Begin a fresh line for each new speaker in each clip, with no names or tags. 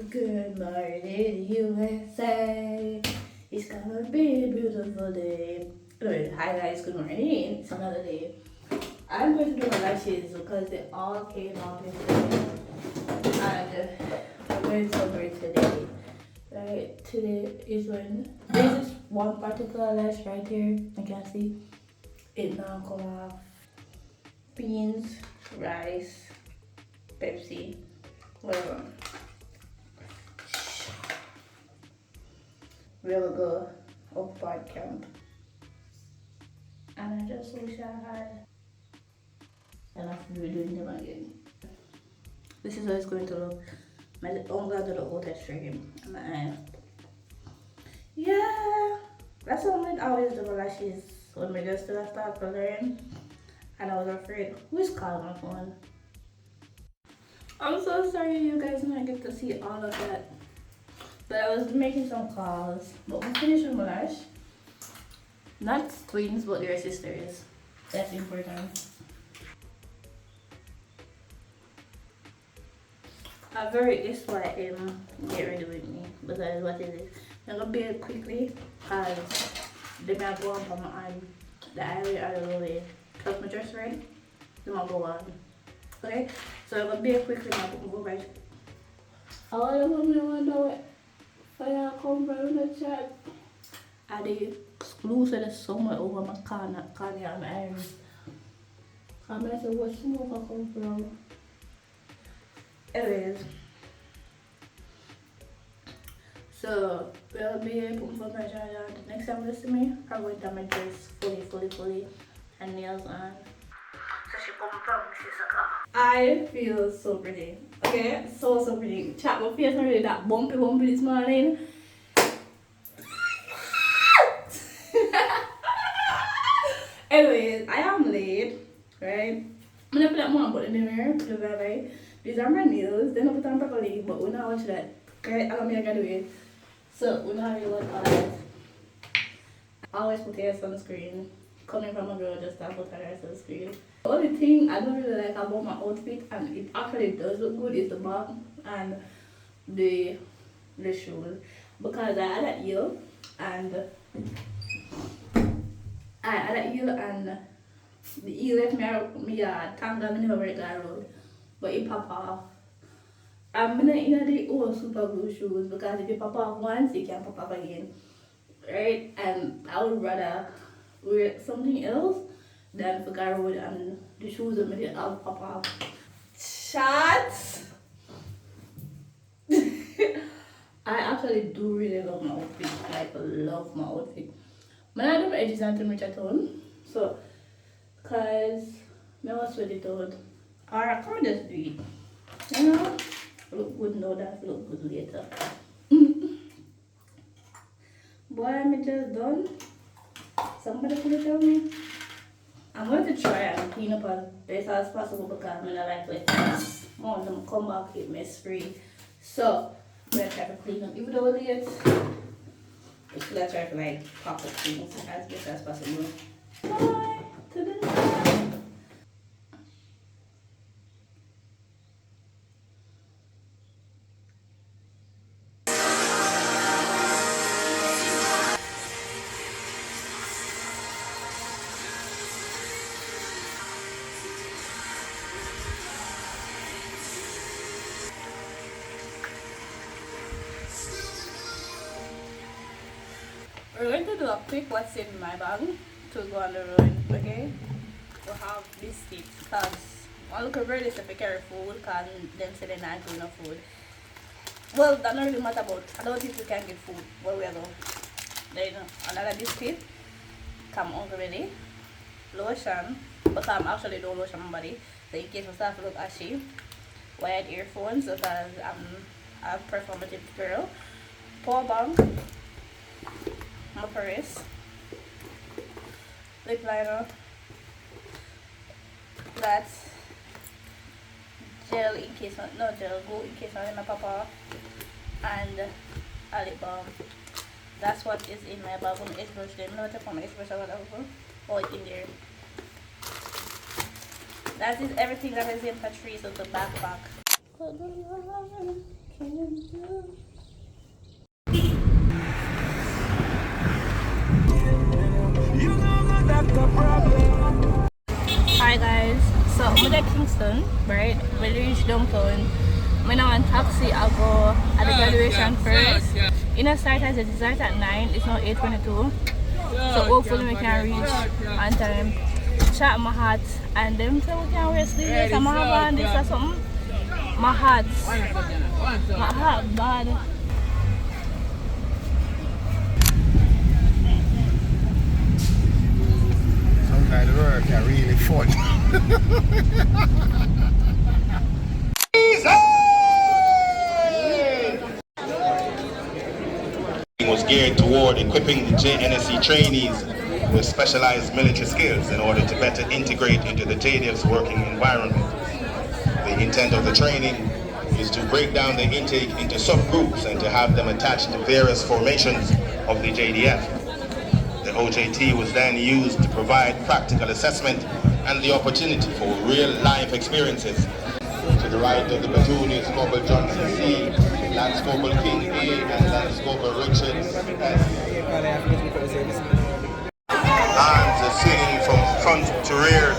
Good morning, USA. It's gonna be a beautiful day. Anyway, hi guys, good morning. It's another day. I'm going to do my lashes because they all came out yesterday. And I'm going somewhere today. Right, today is when there's this one particular lash right here. You can see it now come off. Beans, rice, Pepsi, whatever. We'll go off-board camp. And I just wish I had enough to be doing them again. This is how it's going to look. My own got the old stream. Yeah, that's what I always do my lashes when we just start coloring. And I was afraid, who's calling my phone? I'm so sorry you guys didn't get to see all of that. But I was making some calls. But we finished with my lash. Not twins, but they're sisters. That's important. I'm very guess why get ready with me. Because what is it? I'm gonna be it quickly because they're gonna go on from my eye. The eye out of the way. Because my dress ready. Then I'll go on. Okay? So I'm gonna be it quickly and I'll go right. I want to know it. I come from the chat. I did exclusive somewhere over my corner and my Errands. I'm gonna say what smoke I come from. Anyways, so we'll be able to put my charger. The next time you see me, I'm going to have my dress fully and nails on. So she put my promises. I feel so pretty. Okay, so pretty. Chat my face already that bumpy this morning. Anyways, I am late, right? I'm gonna put that more in the mirror because I like these are my nails. They're not put on properly, but we're not watch that. Okay, I'm gonna do it. So we're not really watch all that. I always put hair sunscreen. Coming from a girl, just to put her sunscreen. The only thing I don't really like about my outfit, and it actually does look good, is the bag and the shoes. Because I had that heel and the heel left me tangle. I never wear that road, but it pop off. I'm gonna in the old super glue shoes because if you pop off once, you can pop off again, right? And I would rather wear something else than for guy road and the shoes that made it all pop off. Shots. I actually do really love my outfit. Like love my outfit. But I do my edges and too much at all. So, cause I was sweat it out. Or I can't just do it. You know? Look good now, that look good later. Boy, I'm just done. Somebody could tell me. I'm going to try and clean up as best as possible because I'm gonna like wet mess. I want them to come back with mess free. So I'm gonna try to clean up even though it's just gonna try to like pop up things as best as possible. Bye to the next time. We're going to do a quick what's in my bag to go on the road, okay? We have biscuits because I look over this if we carry food because them say they're not doing enough food. Well, that don't really matter about. I don't think we can get food where we are going. Then another biscuit, come on already. Lotion, because I'm actually don't lotion my body. So in case I start to look ashy. Wired earphones because I'm a performative girl. Power bank. My purse, lip liner, that's gel in case no gel glue in case I pop off, and a lip balm. That's what is in my bag. I'm going to brush them. I'm going to put my brush or whatever. All in there. That is everything that is in Patrice of the backpack. Hi guys, so I'm at Kingston, right? When we reach downtown, I'm now on taxi. I'll go at the graduation first. In a start as it start at 9, it's now 8:22. So hopefully we can reach on time. Chat my hat and them so we can wear sleeveless and my have on this or something. My hat bad.
Sometimes the work are really fun.
Was geared toward equipping the JNSC trainees with specialized military skills in order to better integrate into the JDF's working environment. The intent of the training is to break down the intake into subgroups and to have them attached to various formations of the JDF. The OJT was then used to provide practical assessment and the opportunity for real-life experiences. To the right of the platoon is Corporal Johnson C, Lance Corporal King A, and Lance Corporal Richards S. Arms are swinging from front to rear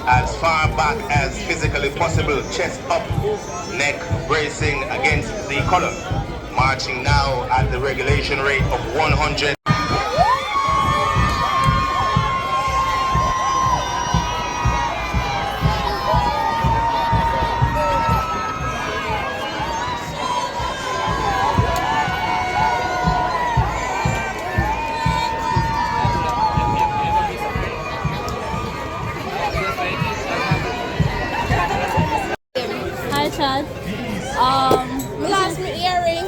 as far back as physically possible, chest up, neck bracing against the collar. Marching now at the regulation rate of 100.
Hi Chad.
Me lost my earring.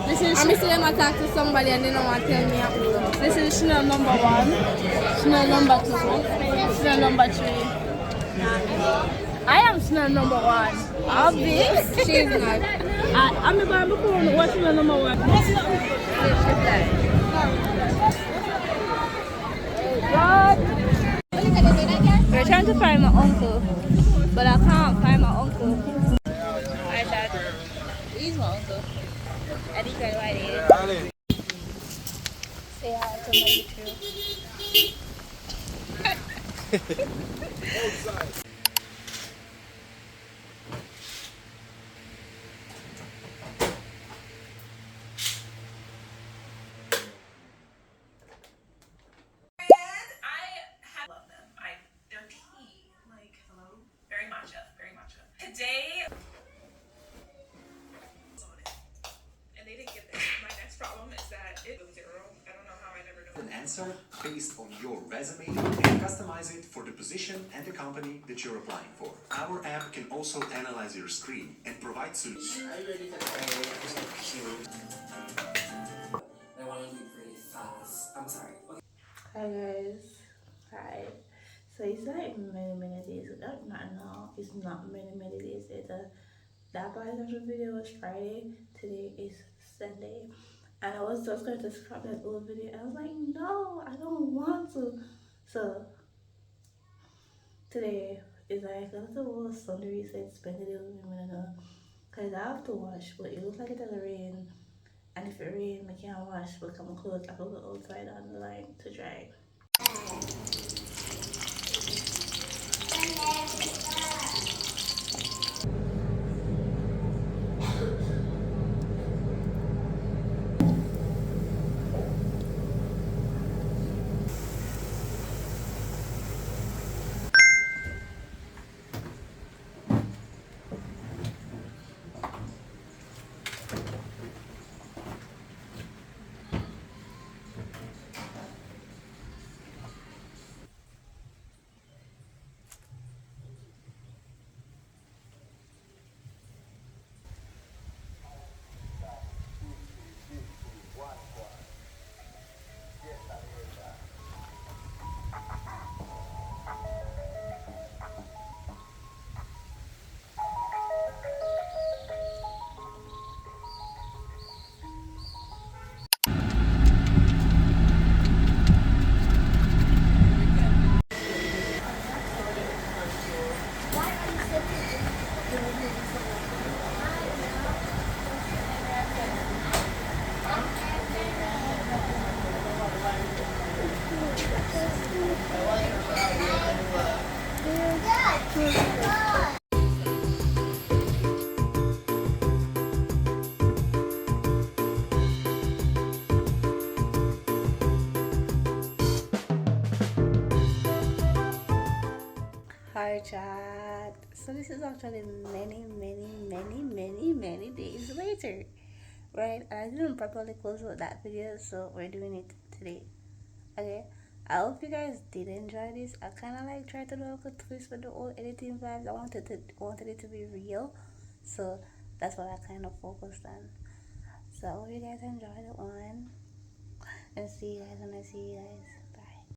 This is
I'm still them talk to somebody and they don't want to tell me who.
this is Chanel number 1, Chanel number 2, Chanel number 3. I am Chanel number 1. Obvious.
She's not.
I'm going before what's Chanel number 1? God. We're trying to find my uncle, but I can't find my uncle. Hi Dad. He's my uncle. I think I like it. Say hi to my YouTube.
Today, and they didn't get this. My next problem is that it was 0. I don't know how I never know.
An answer based on your resume and customize it for the position and the company that you're applying for. Our app can also analyze your screen and provide solutions.
Are you ready to play? Just like cute. I want to be pretty fast. I'm sorry. Okay.
Hi guys. Hi. So it's like many days. Not now. It's not many days later. That biological video was Friday. Today is Sunday. And I was just going to scrap that old video. I was like, no, I don't want to. So today is like a little Sunday reset. Spend the day with me, because I have to wash, but it looks like it's gonna rain. And if it rains, I can't wash, but my clothes I will go outside on the line to dry. Hi chat. So this is actually many days later, right? I didn't properly close out that video, so we're doing it today. Okay. I hope you guys did enjoy this. I kind of like tried to do a good twist with the old editing vibes. I wanted it to be real, so that's what I kind of focused on. So I hope you guys enjoyed it one, and see you guys when I see you guys.